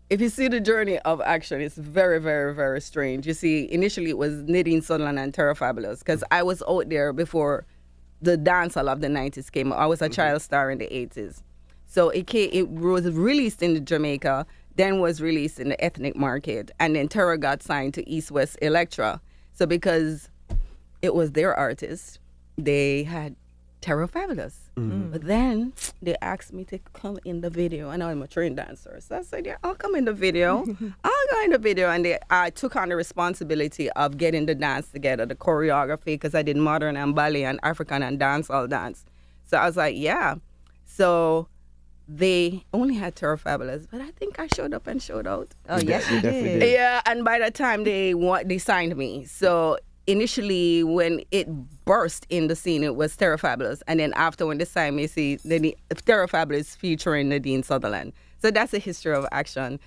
if you see the journey of Action, it's very, very, very strange. You see, initially it was Nadine Sutherland and Terra Fabulous, because I was out there before the dancehall of the 90s came. I was a child star in the 80s. So it was released in Jamaica, then was released in the ethnic market, and then Terra got signed to East West Electra. So because it was their artist, they had Terra Fabulous. But then they asked me to come in the video, and I'm a trained dancer. So I said, yeah, I'll come in the video. I'll go in the video. And I took on the responsibility of getting the dance together, the choreography, because I did modern and ballet and African and dancehall dance. So I was like, yeah. So they only had Terra Fabulous, but I think I showed up and showed out. Oh, yes, you did. Yeah, and by the time they signed me. So initially, when it burst in the scene, it was Terra Fabulous. And then after, when they signed me, see Terra Fabulous featuring Nadine Sutherland. So that's the history of Action.